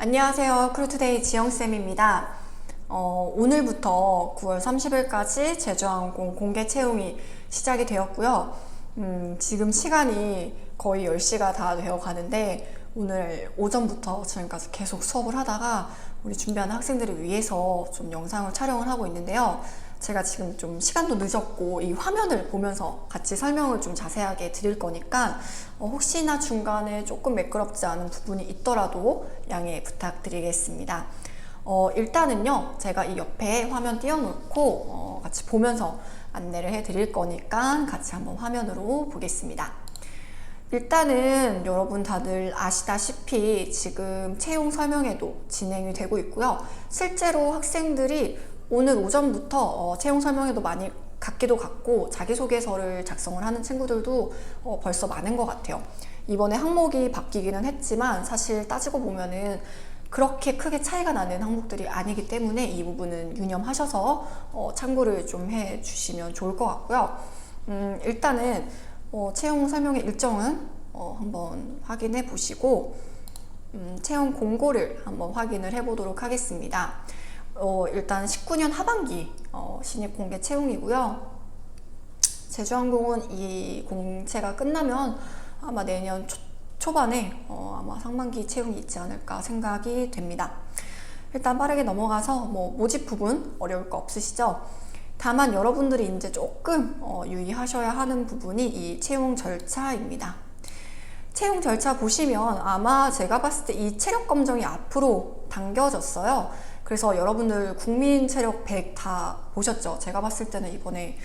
안녕하세요. 크루투데이 지영쌤입니다. 오늘부터 9월 30일까지 제주항공 공개 채용이 시작이 되었고요. 지금 시간이 거의 10시가 다 되어 가는데 오늘 오전부터 지금까지 계속 수업을 하다가 우리 준비하는 학생들을 위해서 좀 영상을 촬영을 하고 있는데요. 제가 지금 좀 시간도 늦었고 이 화면을 보면서 같이 설명을 좀 자세하게 드릴 거니까 혹시나 중간에 조금 매끄럽지 않은 부분이 있더라도 양해 부탁드리겠습니다. 일단은요, 제가 이 옆에 화면 띄워놓고 같이 보면서 안내를 해드릴 거니까 같이 한번 화면으로 보겠습니다. 일단은 여러분 다들 아시다시피 지금 채용 설명회도 진행이 되고 있고요. 실제로 학생들이 오늘 오전부터 채용 설명회도 많이 갖기도 갖고 자기소개서를 작성을 하는 친구들도 벌써 많은 것 같아요. 이번에 항목이 바뀌기는 했지만 사실 따지고 보면은 그렇게 크게 차이가 나는 항목들이 아니기 때문에 이 부분은 유념하셔서 참고를 좀 해주시면 좋을 것 같고요. 일단은 채용 설명회 일정은 한번 확인해 보시고 채용 공고를 한번 확인을 해 보도록 하겠습니다. 일단 19년 하반기 신입 공개 채용이고요. 제주항공은 이 공채가 끝나면 아마 내년 초반에 아마 상반기 채용이 있지 않을까 생각이 됩니다. 일단 빠르게 넘어가서 모집 부분 어려울 거 없으시죠? 다만 여러분들이 이제 조금 유의하셔야 하는 부분이 이 채용 절차입니다. 채용 절차 보시면 아마 제가 봤을 때 이 체력 검정이 앞으로 당겨졌어요. 그래서 여러분들 국민 체력 100 다 보셨죠? 제가 봤을 때는 이번에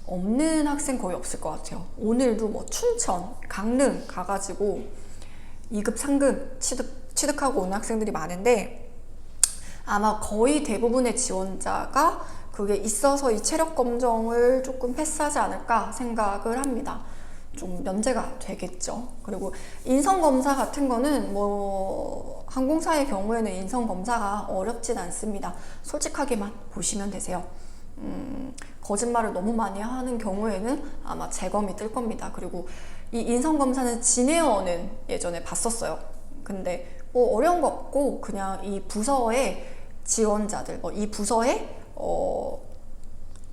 없는 학생 거의 없을 것 같아요. 오늘도 춘천, 강릉 가가지고 2급, 3급 취득하고 오는 학생들이 많은데 아마 거의 대부분의 지원자가 그게 있어서 이 체력 검정을 조금 패스하지 않을까 생각을 합니다. 좀 면제가 되겠죠. 그리고 인성검사 같은 거는 항공사의 경우에는 인성검사가 어렵진 않습니다. 솔직하게만 보시면 되세요. 거짓말을 너무 많이 하는 경우에는 아마 재검이 뜰 겁니다. 그리고 이 인성검사는 진에어는 예전에 봤었어요. 근데 어려운 거 없고 그냥 이 부서의 지원자들, 이 부서의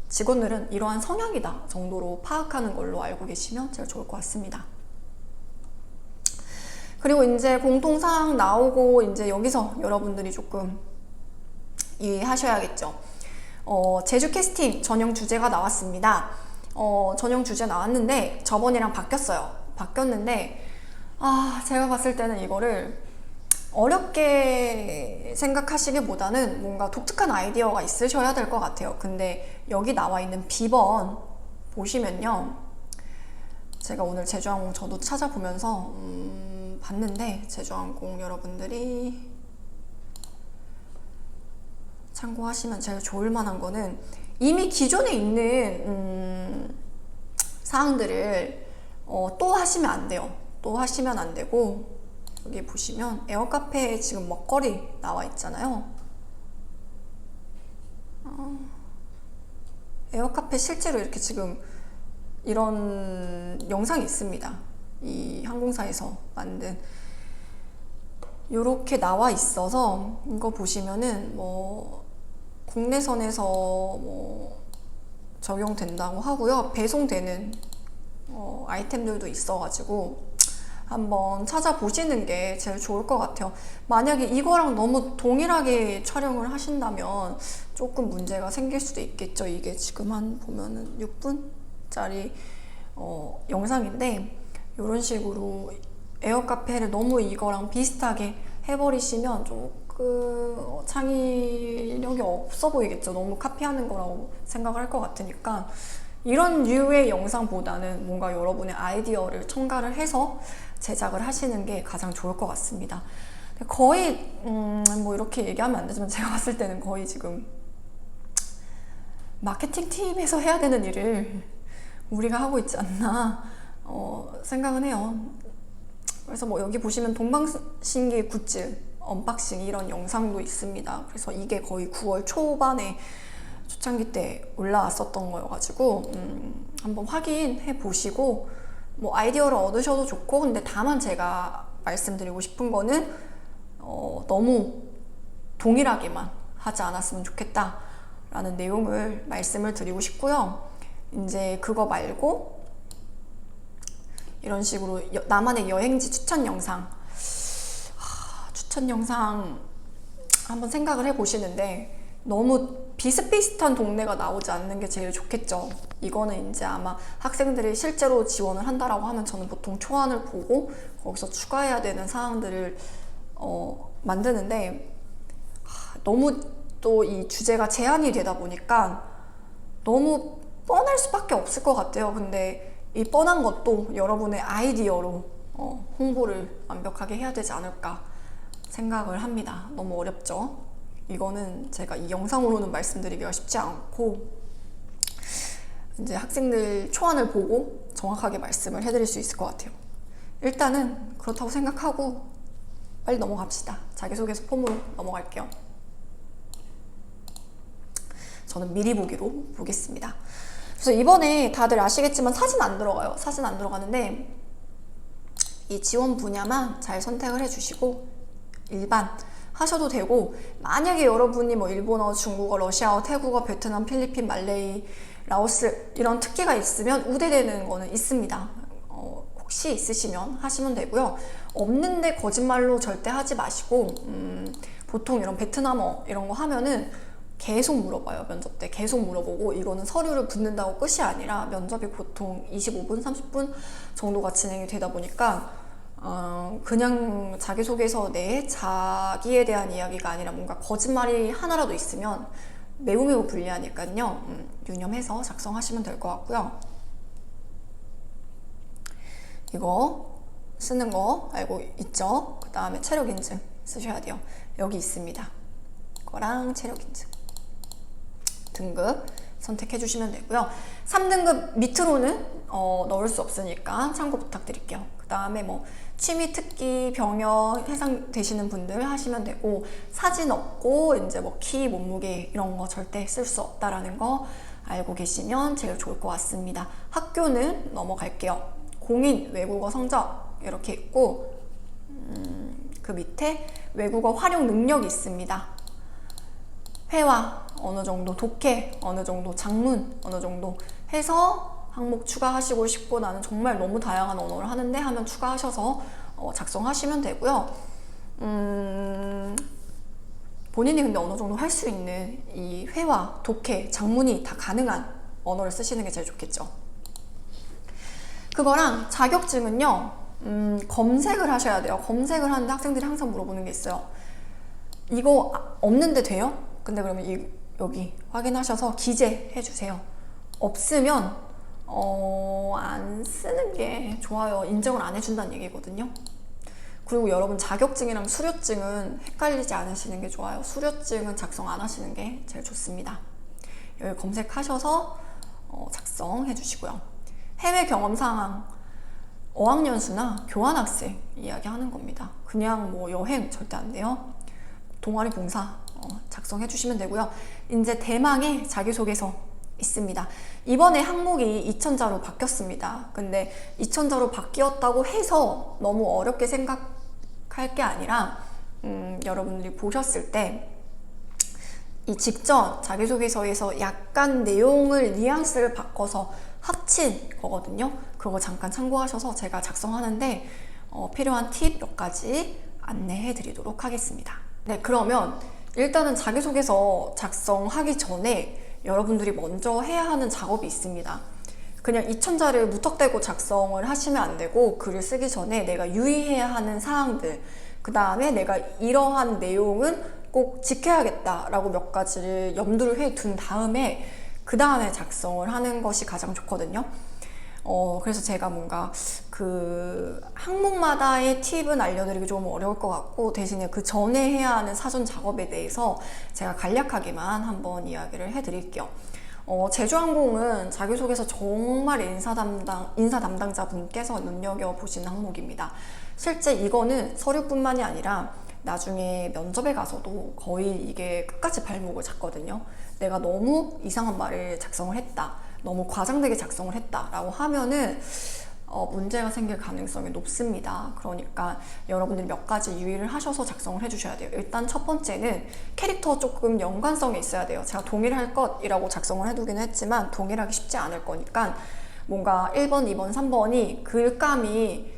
직원들은 이러한 성향이다 정도로 파악하는 걸로 알고 계시면 제일 좋을 것 같습니다. 그리고 이제 공통사항 나오고 이제 여기서 여러분들이 조금 이해하셔야겠죠. 제주 캐스팅 전형 주제가 나왔습니다. 전형 주제 나왔는데 저번이랑 바뀌었는데 제가 봤을 때는 이거를 어렵게 생각하시기보다는 뭔가 독특한 아이디어가 있으셔야 될 것 같아요. 근데 여기 나와 있는 B번 보시면요. 제가 오늘 제주항공 저도 찾아보면서 봤는데 제주항공 여러분들이 참고하시면 제일 좋을 만한 거는 이미 기존에 있는 사항들을 또 하시면 안 돼요. 또 하시면 안 되고 여기 보시면 에어카페에 지금 먹거리 나와 있잖아요. 에어카페 실제로 이렇게 지금 이런 영상이 있습니다. 이 항공사에서 만든 이렇게 나와 있어서 이거 보시면은 국내선에서 적용된다고 하고요. 배송되는 아이템들도 있어가지고 한번 찾아보시는 게 제일 좋을 것 같아요. 만약에 이거랑 너무 동일하게 촬영을 하신다면 조금 문제가 생길 수도 있겠죠. 이게 지금 보면은 6분짜리 영상인데 이런 식으로 에어카페를 너무 이거랑 비슷하게 해버리시면 조금 창의력이 없어 보이겠죠. 너무 카피하는 거라고 생각을 할 것 같으니까 이런 류의 영상보다는 뭔가 여러분의 아이디어를 첨가를 해서 제작을 하시는 게 가장 좋을 것 같습니다. 거의 이렇게 얘기하면 안 되지만 제가 봤을 때는 거의 지금 마케팅 팀에서 해야 되는 일을 우리가 하고 있지 않나 생각은 해요. 그래서 여기 보시면 동방신기 굿즈 언박싱 이런 영상도 있습니다. 그래서 이게 거의 9월 초반에 초창기 때 올라왔었던 거여가지고 한번 확인해 보시고 아이디어를 얻으셔도 좋고 근데 다만 제가 말씀드리고 싶은 거는 너무 너무 동일하게만 하지 않았으면 좋겠다 라는 내용을 말씀을 드리고 싶고요. 이제 그거 말고 이런 식으로 나만의 여행지 추천 영상 한번 생각을 해보시는데, 너무 비슷비슷한 동네가 나오지 않는 게 제일 좋겠죠. 이거는 이제 아마 학생들이 실제로 지원을 한다라고 하면 저는 보통 초안을 보고 거기서 추가해야 되는 사항들을 만드는데, 너무 또 이 주제가 제한이 되다 보니까 너무 뻔할 수밖에 없을 것 같아요. 근데 이 뻔한 것도 여러분의 아이디어로 홍보를 완벽하게 해야 되지 않을까 생각을 합니다. 너무 어렵죠? 이거는 제가 이 영상으로는 말씀드리기가 쉽지 않고, 이제 학생들 초안을 보고 정확하게 말씀을 해드릴 수 있을 것 같아요. 일단은 그렇다고 생각하고 빨리 넘어갑시다. 자기소개서 폼으로 넘어갈게요. 저는 미리 보기로 보겠습니다. 그래서 이번에 다들 아시겠지만 사진 안 들어가요. 사진 안 들어가는데 이 지원 분야만 잘 선택을 해주시고 일반 하셔도 되고, 만약에 여러분이 뭐 일본어, 중국어, 러시아어, 태국어, 베트남, 필리핀, 말레이, 라오스 이런 특기가 있으면 우대되는 거는 있습니다. 혹시 있으시면 하시면 되고요. 없는데 거짓말로 절대 하지 마시고, 보통 이런 베트남어 이런 거 하면은 계속 물어봐요. 면접 때 계속 물어보고, 이거는 서류를 붙는다고 끝이 아니라 면접이 보통 25분, 30분 정도가 진행이 되다 보니까 그냥 자기소개서 내에 자기에 대한 이야기가 아니라 뭔가 거짓말이 하나라도 있으면 매우 불리하니까요. 유념해서 작성하시면 될 것 같고요. 이거 쓰는 거 알고 있죠? 그 다음에 체력인증 쓰셔야 돼요. 여기 있습니다. 이거랑 체력인증 등급 선택해 주시면 되고요. 3등급 밑으로는 넣을 수 없으니까 참고 부탁드릴게요. 그 다음에 뭐 취미, 특기, 병역 해당되시는 분들 하시면 되고, 사진 없고 이제 뭐 키, 몸무게 이런 거 절대 쓸 수 없다라는 거 알고 계시면 제일 좋을 것 같습니다. 학교는 넘어갈게요. 공인 외국어 성적 이렇게 있고, 그 밑에 외국어 활용 능력이 있습니다. 회화 어느 정도, 독해 어느 정도, 장문 어느 정도 해서 항목 추가하시고 싶고, 나는 정말 너무 다양한 언어를 하는데 하면 추가하셔서 작성하시면 되고요. 본인이 근데 어느 정도 할 수 있는 이 회화, 독해, 장문이 다 가능한 언어를 쓰시는 게 제일 좋겠죠. 그거랑 자격증은요, 검색을 하셔야 돼요. 검색을 하는데 학생들이 항상 물어보는 게 있어요. 이거 없는데 돼요? 근데 그러면 여기 확인하셔서 기재해 주세요. 없으면 안 쓰는 게 좋아요. 인정을 안 해준다는 얘기거든요. 그리고 여러분 자격증이랑 수료증은 헷갈리지 않으시는 게 좋아요. 수료증은 작성 안 하시는 게 제일 좋습니다. 여기 검색하셔서 작성해 주시고요. 해외 경험 상황, 어학연수나 교환학생 이야기하는 겁니다. 그냥 뭐 여행 절대 안 돼요. 동아리 봉사 작성해 주시면 되고요. 이제 대망의 자기소개서 있습니다. 이번에 항목이 2000자로 바뀌었습니다. 근데 2000자로 바뀌었다고 해서 너무 어렵게 생각할 게 아니라 여러분들이 보셨을 때 이 직전 자기소개서에서 약간 내용을 뉘앙스를 바꿔서 합친 거거든요. 그거 잠깐 참고하셔서 제가 작성하는데 필요한 팁 몇 가지 안내해 드리도록 하겠습니다. 네, 그러면 일단은 자기소개서 작성하기 전에 여러분들이 먼저 해야 하는 작업이 있습니다. 그냥 2000자를 무턱대고 작성을 하시면 안 되고, 글을 쓰기 전에 내가 유의해야 하는 사항들, 그 다음에 내가 이러한 내용은 꼭 지켜야겠다라고 몇 가지를 염두를 해 둔 다음에 그 다음에 작성을 하는 것이 가장 좋거든요. 그래서 제가 뭔가 그 항목마다의 팁은 알려드리기 좀 어려울 것 같고, 대신에 그 전에 해야 하는 사전 작업에 대해서 제가 간략하게만 한번 이야기를 해드릴게요. 제주항공은 자기소개서 정말 인사 담당자 분께서 눈여겨보시는 항목입니다. 실제 이거는 서류뿐만이 아니라 나중에 면접에 가서도 거의 이게 끝까지 발목을 잡거든요. 내가 너무 이상한 말을 작성을 했다, 너무 과장되게 작성을 했다 라고 하면은 문제가 생길 가능성이 높습니다. 그러니까 여러분들이 몇 가지 유의를 하셔서 작성을 해주셔야 돼요. 일단 첫 번째는 캐릭터 조금 연관성이 있어야 돼요. 제가 동일할 것이라고 작성을 해두기는 했지만 동일하기 쉽지 않을 거니까 뭔가 1번, 2번, 3번이 글감이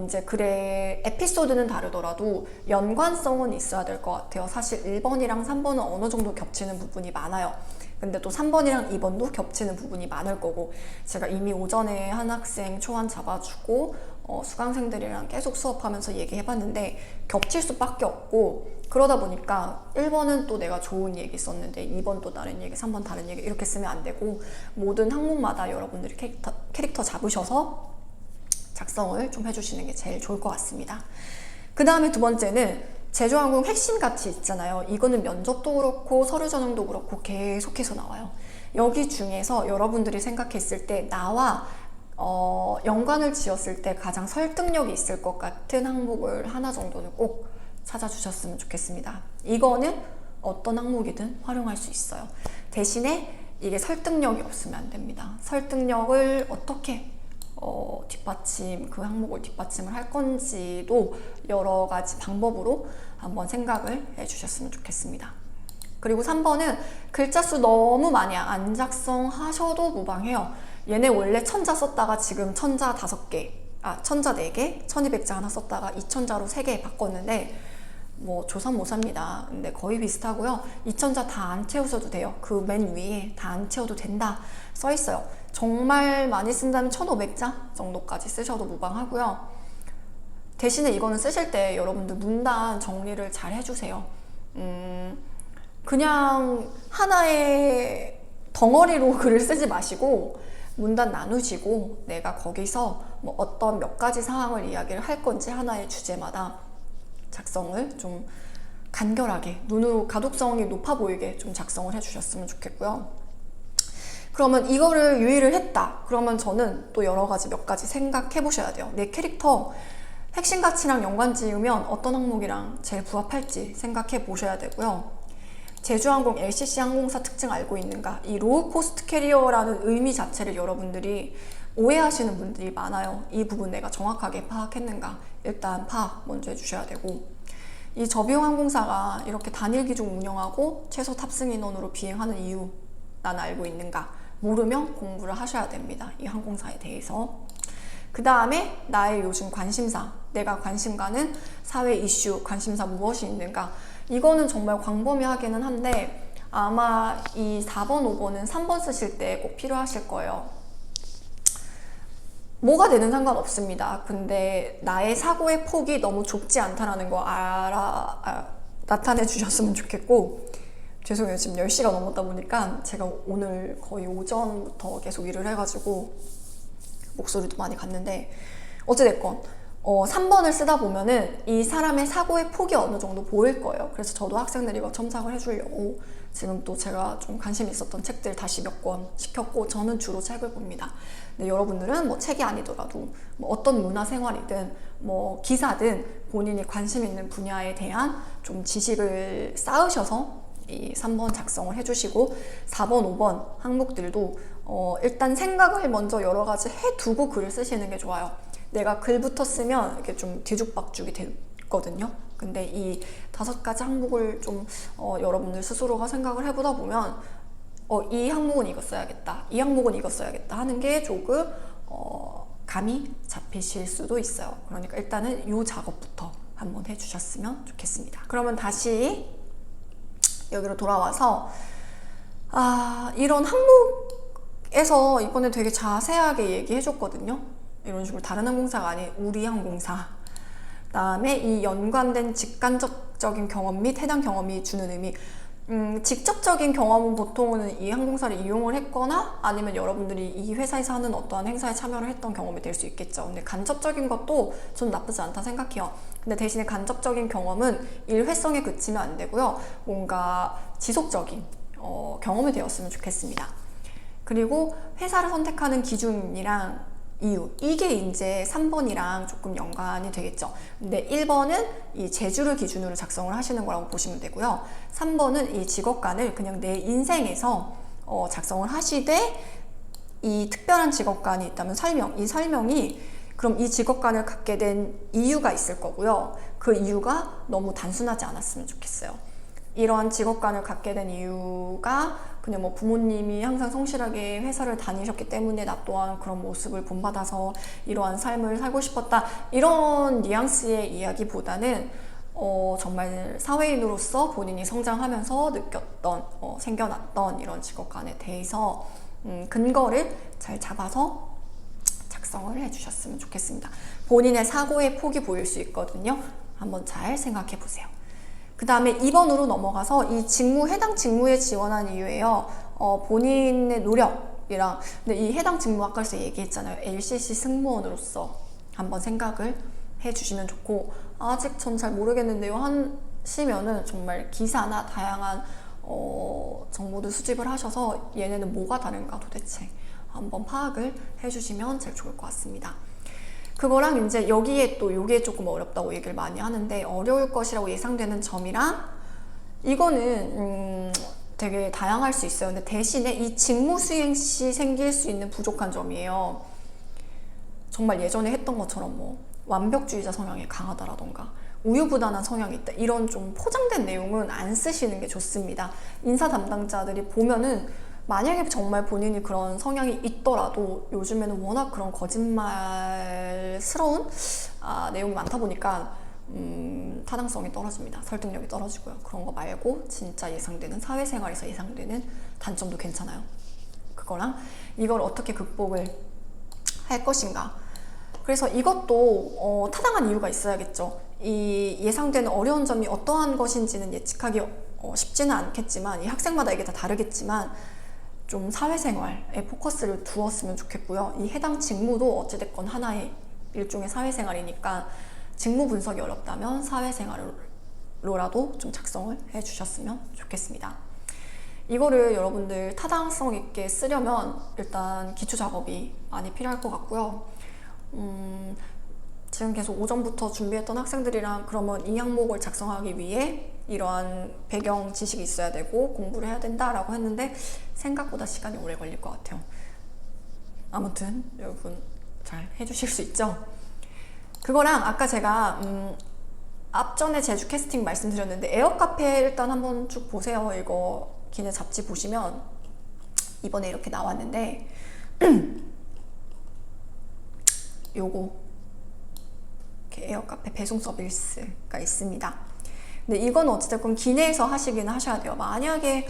이제 글의 에피소드는 다르더라도 연관성은 있어야 될 것 같아요. 사실 1번이랑 3번은 어느 정도 겹치는 부분이 많아요. 근데 또 3번이랑 2번도 겹치는 부분이 많을 거고, 제가 이미 오전에 한 학생 초안 잡아주고 수강생들이랑 계속 수업하면서 얘기해봤는데 겹칠 수밖에 없고, 그러다 보니까 1번은 또 내가 좋은 얘기 썼는데 2번 또 다른 얘기, 3번 다른 얘기 이렇게 쓰면 안 되고, 모든 항목마다 여러분들이 캐릭터 잡으셔서 작성을 좀 해주시는 게 제일 좋을 것 같습니다. 그 다음에 두 번째는 제주항공 핵심 가치 있잖아요. 이거는 면접도 그렇고 서류 전형도 그렇고 계속해서 나와요. 여기 중에서 여러분들이 생각했을 때 나와 연관을 지었을 때 가장 설득력이 있을 것 같은 항목을 하나 정도는 꼭 찾아주셨으면 좋겠습니다. 이거는 어떤 항목이든 활용할 수 있어요. 대신에 이게 설득력이 없으면 안 됩니다. 설득력을 어떻게 그 항목을 뒷받침을 할 건지도 여러 가지 방법으로 한번 생각을 해주셨으면 좋겠습니다. 그리고 3번은 글자 수 너무 많이 안 작성하셔도 무방해요. 얘네 원래 천자 썼다가 지금 천자 5개, 천자 4개, 1200자 하나 썼다가 2000자로 3개 바꿨는데 뭐 조삼모사입니다. 근데 거의 비슷하고요. 2000자 다 안 채우셔도 돼요. 그 맨 위에 다 안 채워도 된다 써 있어요. 정말 많이 쓴다면 1500자 정도까지 쓰셔도 무방하고요. 대신에 이거는 쓰실 때 여러분들 문단 정리를 잘 해주세요. 그냥 하나의 덩어리로 글을 쓰지 마시고 문단 나누시고 내가 거기서 뭐 어떤 몇 가지 상황을 이야기를 할 건지 하나의 주제마다 작성을 좀 간결하게, 눈으로 가독성이 높아 보이게 좀 작성을 해주셨으면 좋겠고요. 그러면 이거를 유의를 했다. 그러면 저는 또 여러 가지 몇 가지 생각해 보셔야 돼요. 내 캐릭터 핵심 가치랑 연관 지으면 어떤 항목이랑 제일 부합할지 생각해 보셔야 되고요. 제주항공 LCC 항공사 특징 알고 있는가? 이 로우 코스트 캐리어라는 의미 자체를 여러분들이 오해하시는 분들이 많아요. 이 부분 내가 정확하게 파악했는가? 일단 파악 먼저 해주셔야 되고, 이 저비용 항공사가 이렇게 단일 기종 운영하고 최소 탑승 인원으로 비행하는 이유 난 알고 있는가? 모르면 공부를 하셔야 됩니다. 이 항공사에 대해서. 그 다음에 나의 요즘 관심사, 내가 관심 가는 사회 이슈, 관심사 무엇이 있는가? 이거는 정말 광범위하기는 한데 아마 이 4번, 5번은 3번 쓰실 때 꼭 필요하실 거예요. 뭐가 되든 상관없습니다. 근데 나의 사고의 폭이 너무 좁지 않다는 거 나타내 주셨으면 좋겠고, 죄송해요. 지금 10시가 넘었다 보니까 제가 오늘 거의 오전부터 계속 일을 해가지고 목소리도 많이 갔는데, 어찌됐건 3번을 쓰다 보면은 이 사람의 사고의 폭이 어느 정도 보일 거예요. 그래서 저도 학생들이 이거 첨삭을 해주려고 지금 또 제가 좀 관심 있었던 책들 다시 몇 권 시켰고, 저는 주로 책을 봅니다. 근데 여러분들은 뭐 책이 아니더라도 뭐 어떤 문화생활이든 뭐 기사든 본인이 관심 있는 분야에 대한 좀 지식을 쌓으셔서 이 3번 작성을 해주시고, 4번, 5번 항목들도 일단 생각을 먼저 여러 가지 해두고 글을 쓰시는 게 좋아요. 내가 글부터 쓰면 이렇게 좀 뒤죽박죽이 되거든요. 근데 이 5가지 항목을 좀 여러분들 스스로가 생각을 해보다 보면 이 항목은 이거 써야겠다, 이 항목은 이거 써야겠다 하는 게 조금 감이 잡히실 수도 있어요. 그러니까 일단은 이 작업부터 한번 해주셨으면 좋겠습니다. 그러면 다시 여기로 돌아와서 이런 항목에서 이번에 되게 자세하게 얘기해 줬거든요. 이런 식으로 다른 항공사가 아닌 우리 항공사. 그다음에 이 연관된 직간접적인 경험 및 해당 경험이 주는 의미. 직접적인 경험은 보통은 이 항공사를 이용을 했거나 아니면 여러분들이 이 회사에서 하는 어떠한 행사에 참여를 했던 경험이 될 수 있겠죠. 근데 간접적인 것도 전 나쁘지 않다 생각해요. 근데 대신에 간접적인 경험은 일회성에 그치면 안 되고요. 뭔가 지속적인 경험이 되었으면 좋겠습니다. 그리고 회사를 선택하는 기준이랑 이유, 이게 이제 3번이랑 조금 연관이 되겠죠. 근데 1번은 이 제주를 기준으로 작성을 하시는 거라고 보시면 되고요. 3번은 이 직업관을 그냥 내 인생에서 작성을 하시되 이 특별한 직업관이 있다면 이 설명이 그럼 이 직업관을 갖게 된 이유가 있을 거고요. 그 이유가 너무 단순하지 않았으면 좋겠어요. 이러한 직업관을 갖게 된 이유가 그냥 뭐 부모님이 항상 성실하게 회사를 다니셨기 때문에 나 또한 그런 모습을 본받아서 이러한 삶을 살고 싶었다, 이런 뉘앙스의 이야기보다는 정말 사회인으로서 본인이 성장하면서 느꼈던 생겨났던 이런 직업관에 대해서 근거를 잘 잡아서 작성을 해주셨으면 좋겠습니다. 본인의 사고의 폭이 보일 수 있거든요. 한번 잘 생각해 보세요. 그 다음에 2번으로 넘어가서 이 해당 직무에 지원한 이유예요. 본인의 노력이랑, 근데 이 해당 직무 아까서 얘기했잖아요. LCC 승무원으로서 한번 생각을 해주시면 좋고, 아직 전 잘 모르겠는데요 하시면은 정말 기사나 다양한 정보들 수집을 하셔서 얘네는 뭐가 다른가 도대체 한번 파악을 해주시면 제일 좋을 것 같습니다. 그거랑 이제 여기에 또 요게 조금 어렵다고 얘기를 많이 하는데, 어려울 것이라고 예상되는 점이랑 이거는 되게 다양할 수 있어요. 근데 대신에 이 직무 수행 시 생길 수 있는 부족한 점이에요. 정말 예전에 했던 것처럼 뭐 완벽주의자 성향이 강하다라던가 우유부단한 성향이 있다, 이런 좀 포장된 내용은 안 쓰시는 게 좋습니다. 인사 담당자들이 보면은 만약에 정말 본인이 그런 성향이 있더라도 요즘에는 워낙 그런 거짓말스러운 내용이 많다 보니까 타당성이 떨어집니다. 설득력이 떨어지고요. 그런 거 말고 진짜 예상되는, 사회생활에서 예상되는 단점도 괜찮아요. 그거랑 이걸 어떻게 극복을 할 것인가. 그래서 이것도 타당한 이유가 있어야겠죠. 이 예상되는 어려운 점이 어떠한 것인지는 예측하기 쉽지는 않겠지만, 이 학생마다 이게 다 다르겠지만 좀 사회생활에 포커스를 두었으면 좋겠고요. 이 해당 직무도 어찌됐건 하나의 일종의 사회생활이니까 직무 분석이 어렵다면 사회생활로라도 좀 작성을 해주셨으면 좋겠습니다. 이거를 여러분들 타당성 있게 쓰려면 일단 기초 작업이 많이 필요할 것 같고요. 지금 계속 오전부터 준비했던 학생들이랑 그러면 이 항목을 작성하기 위해 이러한 배경 지식이 있어야 되고 공부를 해야 된다라고 했는데 생각보다 시간이 오래 걸릴 것 같아요. 아무튼 여러분 잘 해주실 수 있죠? 그거랑 아까 제가 앞전에 제주 캐스팅 말씀드렸는데 에어카페 일단 한번 쭉 보세요. 이거 기내 잡지 보시면 이번에 이렇게 나왔는데 요거 이렇게 에어카페 배송 서비스가 있습니다. 근데 이건 어찌됐건 기내에서 하시긴 하셔야 돼요. 만약에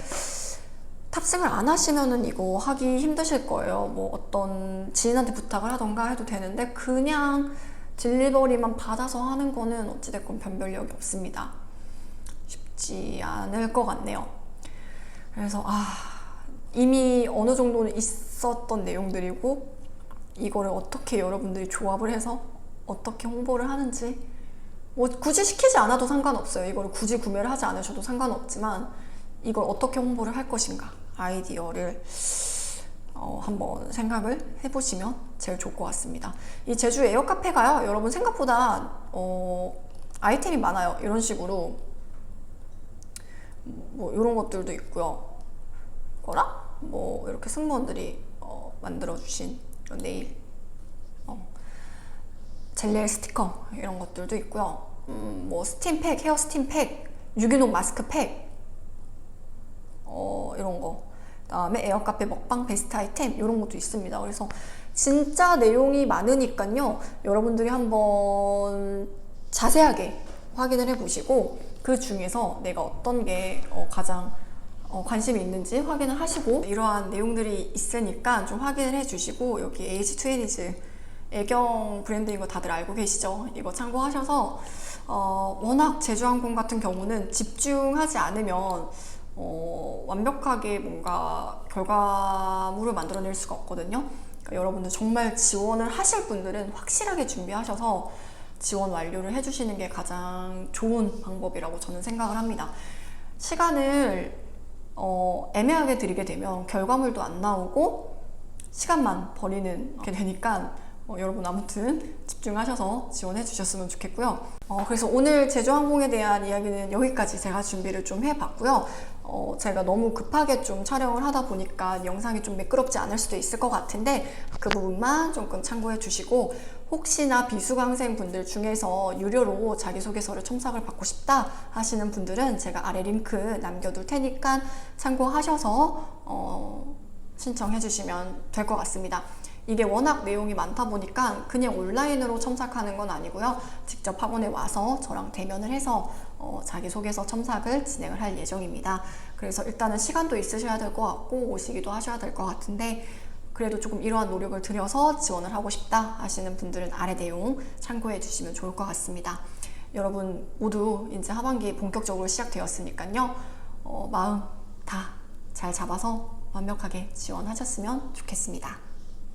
탑승을 안 하시면은 이거 하기 힘드실 거예요. 뭐 어떤 지인한테 부탁을 하던가 해도 되는데 그냥 딜리버리만 받아서 하는 거는 어찌됐건 변별력이 없습니다. 쉽지 않을 것 같네요. 그래서 이미 어느 정도는 있었던 내용들이고 이거를 어떻게 여러분들이 조합을 해서 어떻게 홍보를 하는지, 뭐 굳이 시키지 않아도 상관없어요. 이걸 굳이 구매를 하지 않으셔도 상관없지만 이걸 어떻게 홍보를 할 것인가, 아이디어를 한번 생각을 해보시면 제일 좋을 것 같습니다. 이 제주 에어카페가요, 여러분 생각보다 아이템이 많아요. 이런 식으로 뭐 이런 것들도 있고요. 거랑 뭐 이렇게 승무원들이 만들어주신 이런 네일, 젤리엘 스티커 이런 것들도 있고요. 뭐 스팀팩, 헤어 스팀팩, 유기농 마스크팩, 이런 거. 그다음에 에어카페 먹방 베스트 아이템 이런 것도 있습니다. 그래서 진짜 내용이 많으니까요. 여러분들이 한번 자세하게 확인을 해보시고 그 중에서 내가 어떤 게 가장 관심이 있는지 확인을 하시고, 이러한 내용들이 있으니까 좀 확인을 해주시고, 여기 에이지 투애니즈 애경 브랜드인 거 다들 알고 계시죠? 이거 참고하셔서 워낙 제주항공 같은 경우는 집중하지 않으면 완벽하게 뭔가 결과물을 만들어낼 수가 없거든요. 그러니까 여러분들 정말 지원을 하실 분들은 확실하게 준비하셔서 지원 완료를 해주시는 게 가장 좋은 방법이라고 저는 생각을 합니다. 시간을 애매하게 들이게 되면 결과물도 안 나오고 시간만 버리는 게 되니까 여러분 아무튼 집중하셔서 지원해 주셨으면 좋겠고요. 그래서 오늘 제주항공에 대한 이야기는 여기까지 제가 준비를 좀 해봤고요. 제가 너무 급하게 좀 촬영을 하다 보니까 영상이 좀 매끄럽지 않을 수도 있을 것 같은데 그 부분만 조금 참고해 주시고, 혹시나 비수강생 분들 중에서 유료로 자기소개서를 첨삭을 받고 싶다 하시는 분들은 제가 아래 링크 남겨둘 테니까 참고하셔서 신청해 주시면 될 것 같습니다. 이게 워낙 내용이 많다 보니까 그냥 온라인으로 첨삭하는 건 아니고요. 직접 학원에 와서 저랑 대면을 해서 자기소개서 첨삭을 진행을 할 예정입니다. 그래서 일단은 시간도 있으셔야 될 것 같고 오시기도 하셔야 될 것 같은데, 그래도 조금 이러한 노력을 들여서 지원을 하고 싶다 하시는 분들은 아래 내용 참고해 주시면 좋을 것 같습니다. 여러분 모두 이제 하반기 본격적으로 시작되었으니까요. 마음 다 잘 잡아서 완벽하게 지원하셨으면 좋겠습니다.